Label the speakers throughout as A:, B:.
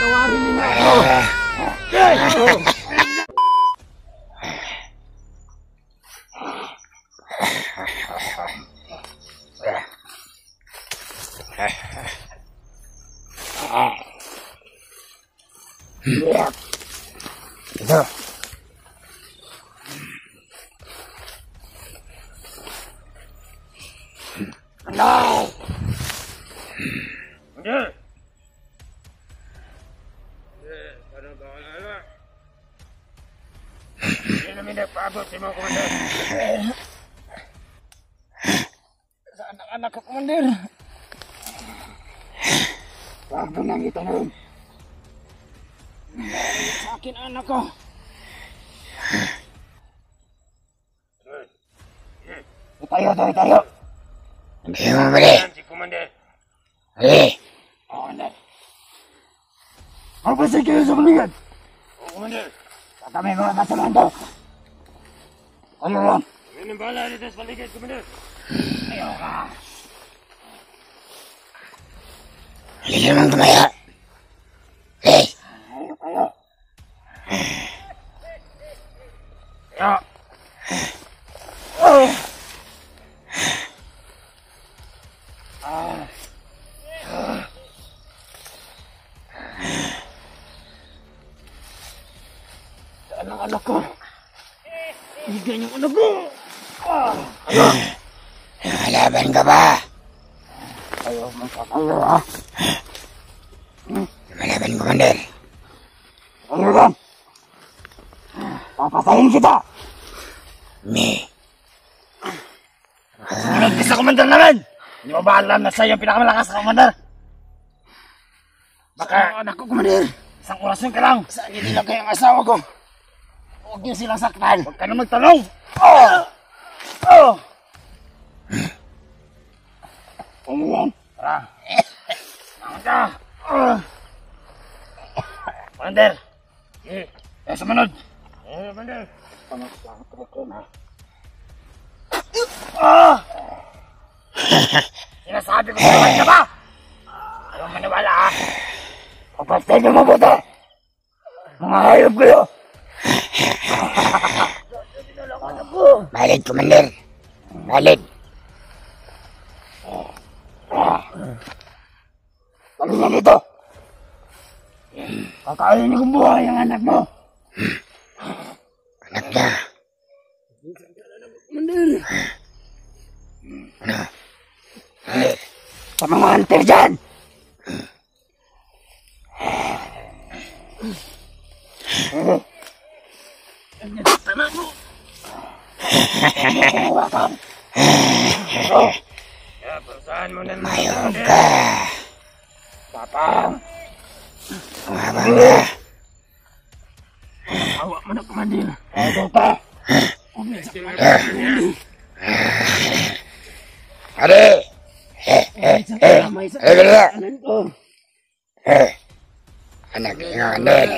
A: Tawarin niyo ako.
B: Ito.
A: No! Hindi namin nagpaabot si mga komander. Sa anak-anak ko, komander. Huwag mo nang itanong. Sa akin, anak ko. Tayo.
B: Hindi mo mali.
A: Si komander.
B: Mali.
A: Oo, komander. Magpasig kayo sa balikan. Oo, komander. Kami mga kasamaan to. Ano lang? Kami nang bahala dito sa balikan, komander. Ayaw ka.
B: Hindi naman tumaya. Hey.
A: Ayaw kayo. Ayaw. Anak ko. Higyan yung anak ko.
B: Laban ka ba?
A: Ayaw magkakayo, ha?
B: Malaban, komander.
A: Ayaw lang. Papatayin kita.
B: Me.
A: Sinunod ka sa komander namin. Hindi mo ba alam na sa'yo yung pinakamalakas sa komander? Baka anak ko, komander. Isang orasyon ka lang. Saan hindi lang kayong asawa ko? Huwag niyo silang saktan. Huwag ka na magtanong. Ano yan? Tara. Naman ka. Komander. Sumunod. Komander. Sinasabi ko sa ka ba? Ayaw maniwala, ha? Kapatid niyo mabuti. Mga hayop kayo.
B: Balik, komander. Balik.
A: Balik na dito. Kakainin kong buhay ang anak mo.
B: Anak na. Ano?
A: Sa mga hunter dyan. Tama mo. Parusahan mo na naman.
B: Mayroon ka.
A: Tapang.
B: Tumabang ka.
A: Awa mo na, komandir. Ayaw pa.
B: Ade! Ano ka anak ni komander.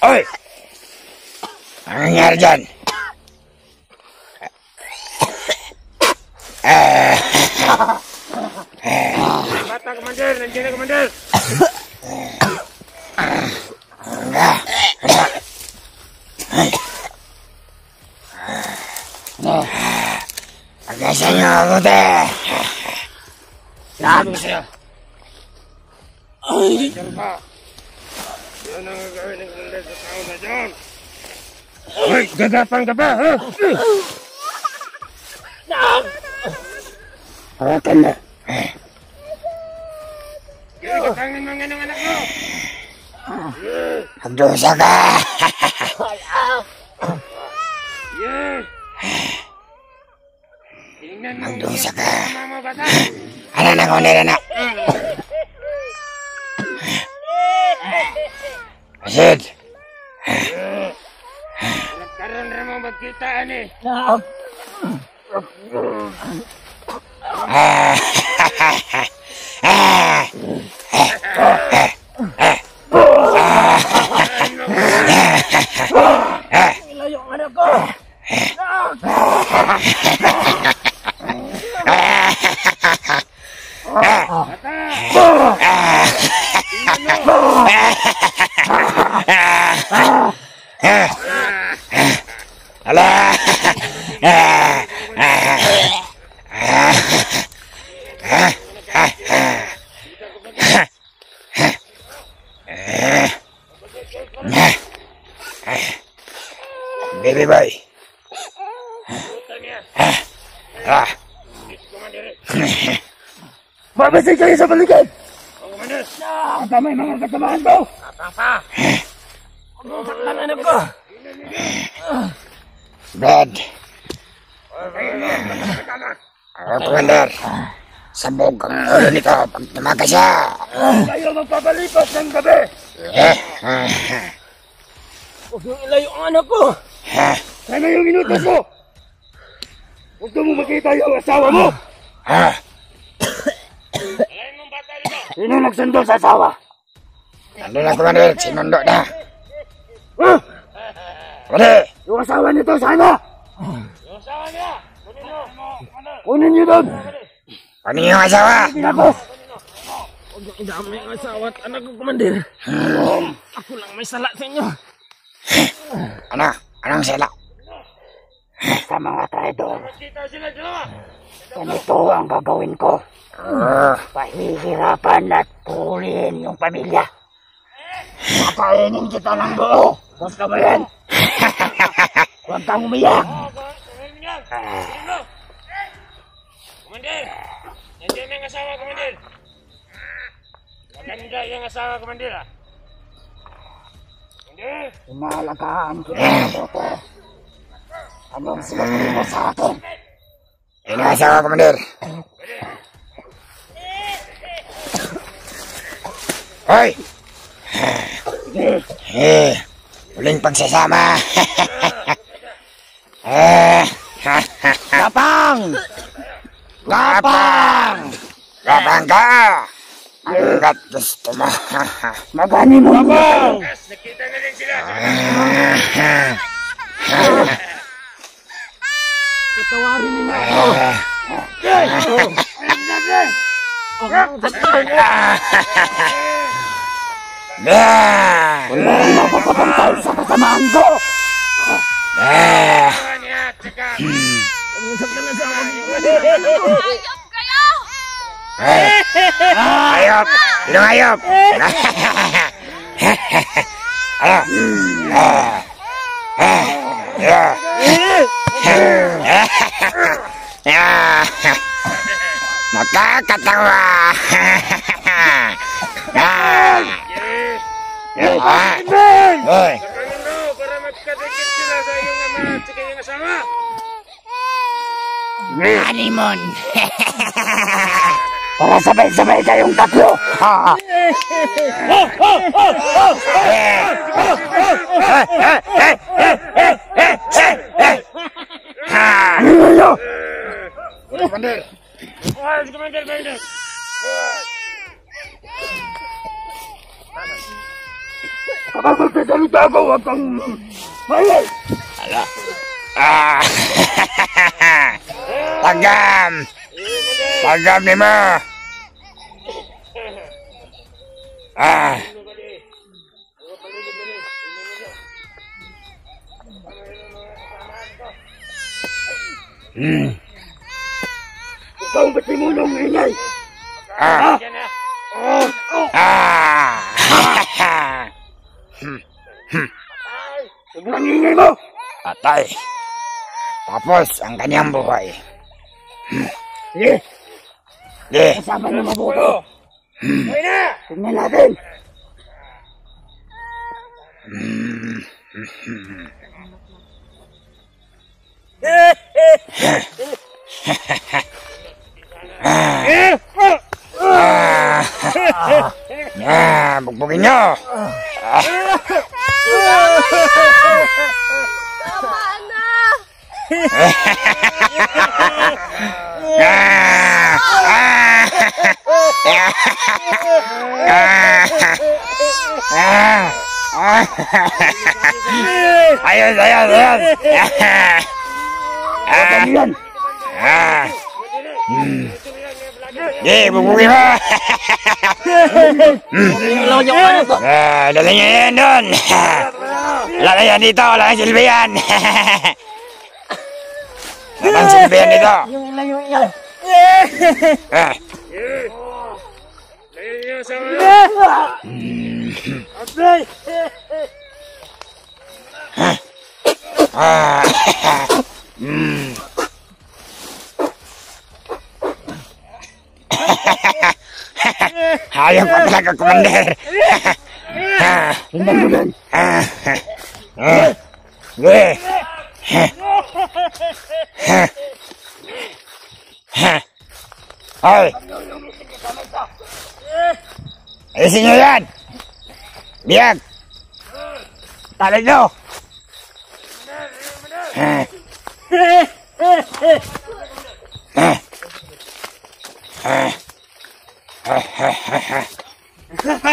B: Oi! Ano nangyari dyan?
A: Bata, komandir! Nandiyan na, komandir!
B: Pagkasa nyo mabuti.
A: Sabi ko sa'yo. Diyan pa. Yan ang gagawin ng komandir sa tao na dyan. Hoy, gagapang ka ba, ha?
B: Hawakan na.
A: Gagapangin mo nga ng anak mo.
B: Magdusa ka.
A: Yes! Tingnan mo.
B: Magdusa ka.
A: Mama bata.
B: Ano na komander, anak? Asid.
A: Nagkaroon na mo magkitaan, eh. Ilayo ang anak ko!
B: Baby boy.
A: Mabasig kayo sa paligid! Tama yung mga kasamahan ko! Huwag mong saktan anak ko!
B: Brad. Commander. Sabog ang ulo nito pag tumaga siya.
A: Kayo magpapalipas ng gabi! Huwag mong ilayo ang anak ko! Sana yung inutos mo! Huwag mo makita yung asawa mo! Sino nagsundo sa asawa?
B: Ano na, Commander? Sinundo na.
A: Yung asawa nito sana! Yung asawa niya! Kunin niyo doon!
B: Ano yung asawa?
A: Pinapos! Huwag yung idamay ang asawa at anak ko, Commander. Ako lang may sala sa inyo.
B: Ano? Anong sila?
A: Sa mga traidor. Ganito ang gagawin ko. Pahihirapan at pulihin yung pamilya. Kakainin kita ng buo. Gusto mo yan? Huwag kang umiyak.
C: Komandir! Nandiyan ang asawa, Komandir! Maganda yung asawa, Komandir, ah! Komandir!
A: Inalagaan kita ng buto. Anong sinabi mo sa akin?
B: Ano yung asawa, Commander? Hoy! Huling pagsasama.
A: Gapang! Gapang!
B: Gapang ka! Hanggat gusto mo.
A: Magani mo! Gapang!
C: Nakita na rin sila!
A: Patawarin niyo ako! Wala rin mapapapantay sa kasamaan ko!
B: Ayop! Sinong ayop? Nakakatawa! Hoy!
C: Para magkadikit sila sa iyong ama at sa kanyang asawa!
B: Honeymoon!
A: Para sabay-sabay kayong tatlo!
B: Commander!
C: Komandir, Komandir!
A: Kapag magsasalita ako, huwag kang mayay!
B: Tagam! Tagam ni mo!
A: Ikaw ba't di mo nang ingay? Huwag nang ingay mo!
B: Patay! Tapos ang kanyang buhay.
A: Sige,
B: Di!
A: kasama na mabuto!
C: Uy na!
A: Tingnan natin!
B: Bugbugin nyo!
D: Tama na!
B: Ayos, ayos, ayos.
A: Yan.
B: Bubugi mo. Dala niya yan doon. Wala na yan dito, wala na silbi yan. Wala na silbi yan dito.
A: Yung ilan.
C: Layo niyo sa mga. Abay!
B: Hayop pa talaga, Commander.
A: Tingnan mo yan.
B: Hoy! Ayusin nyo yan! Biyag! Tali nyo!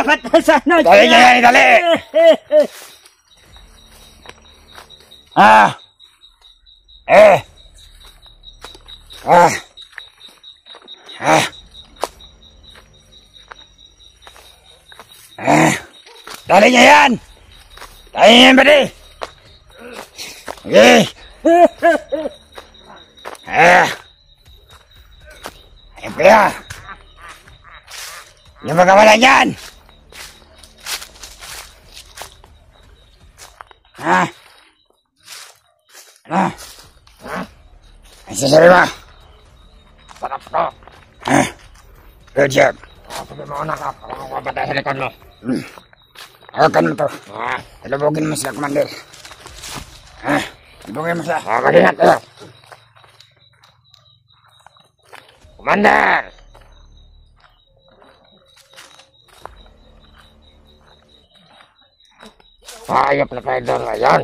A: Patay sana.
B: Tali nyo yan, tali! Tali nyo yan! Tali nyo yan, buddy! Okay! Ayun kaya! Yung magawalan yan! Ano? Ang sasari mo?
C: Sarap to.
B: Good job.
C: Sabi mo na ka, parang ako patay sa likod mo.
B: Hawakan mo to. Talubogin mo sila, Commander. Talubogin mo sila.
C: Kalingat kayo. Commander! Hayop na tayo doon ngayon.